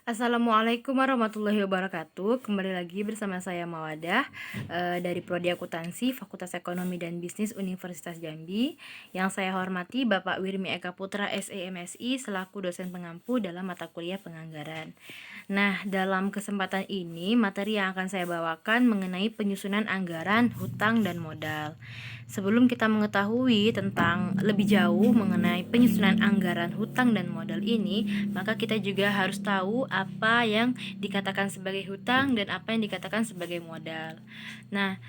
Assalamualaikum warahmatullahi wabarakatuh. Kembali lagi bersama saya Mawadah dari Prodi Akuntansi Fakultas Ekonomi dan Bisnis Universitas Jambi. Yang saya hormati Bapak Wirmi Eka Putra SEMSI selaku dosen pengampu dalam mata kuliah penganggaran. Nah, dalam kesempatan ini materi yang akan saya bawakan mengenai penyusunan anggaran, hutang, dan modal. Sebelum kita mengetahui tentang lebih jauh mengenai penyusunan anggaran, hutang, dan modal ini, maka kita juga harus tahu apa yang dikatakan sebagai hutang dan apa yang dikatakan sebagai modal. Nah,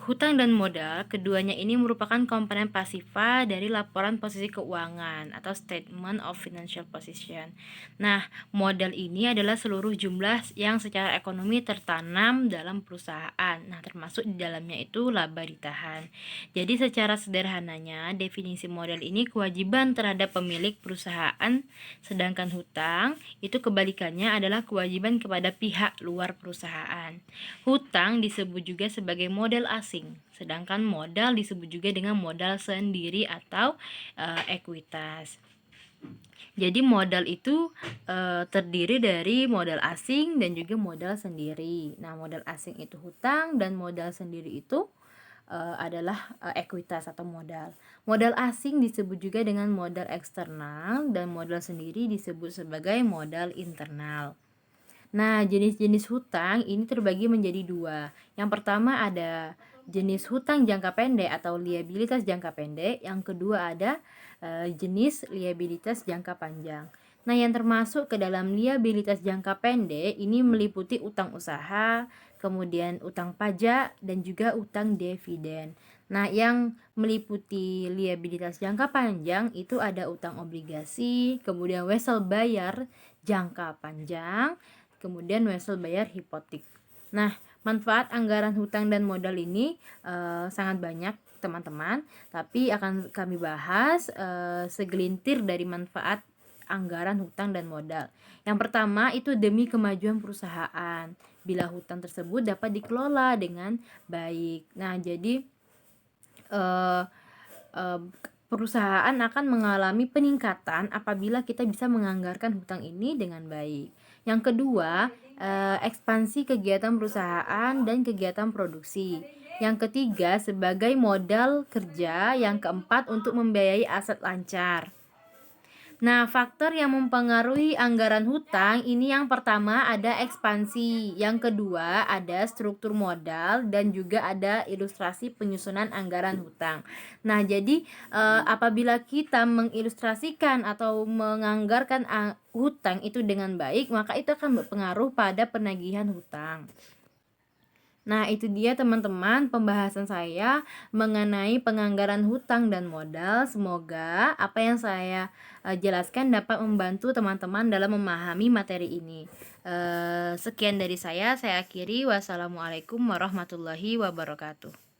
hutang dan modal, keduanya ini merupakan komponen pasifa dari laporan posisi keuangan atau Statement of Financial Position. Nah, modal ini adalah seluruh jumlah yang secara ekonomi tertanam dalam perusahaan. Nah, termasuk di dalamnya itu laba ditahan. Jadi secara sederhananya, definisi modal ini kewajiban terhadap pemilik perusahaan, sedangkan hutang itu kebalikannya adalah kewajiban kepada pihak luar perusahaan. Hutang disebut juga sebagai modal asing, sedangkan modal disebut juga dengan modal sendiri atau ekuitas. Jadi modal itu terdiri dari modal asing dan juga modal sendiri. Nah, modal asing itu hutang dan modal sendiri itu adalah ekuitas atau modal. Modal asing disebut juga dengan modal eksternal dan modal sendiri disebut sebagai modal internal. Nah, jenis-jenis hutang ini terbagi menjadi dua. Yang pertama ada jenis hutang jangka pendek atau liabilitas jangka pendek. Yang kedua ada jenis liabilitas jangka panjang. Nah, yang termasuk ke dalam liabilitas jangka pendek ini meliputi utang usaha, kemudian utang pajak, dan juga utang dividen. Nah, yang meliputi liabilitas jangka panjang itu ada utang obligasi, kemudian wesel bayar jangka panjang, kemudian wesel bayar hipotek. Nah, manfaat anggaran hutang dan modal ini sangat banyak teman-teman, tapi akan kami bahas segelintir dari manfaat anggaran hutang dan modal. Yang pertama itu demi kemajuan perusahaan bila hutang tersebut dapat dikelola dengan baik. Nah, jadi eh, eh, perusahaan akan mengalami peningkatan apabila kita bisa menganggarkan hutang ini dengan baik. Yang kedua, ekspansi kegiatan perusahaan dan kegiatan produksi. Yang ketiga, sebagai modal kerja. Yang keempat, untuk membiayai aset lancar. Nah, faktor yang mempengaruhi anggaran hutang ini yang pertama ada ekspansi, yang kedua ada struktur modal, dan juga ada ilustrasi penyusunan anggaran hutang. Nah, jadi apabila kita mengilustrasikan atau menganggarkan hutang itu dengan baik, maka itu akan berpengaruh pada penagihan hutang. Nah, itu dia teman-teman pembahasan saya mengenai penganggaran hutang dan modal. Semoga apa yang saya jelaskan dapat membantu teman-teman dalam memahami materi ini. Sekian dari saya akhiri. Wassalamualaikum warahmatullahi wabarakatuh.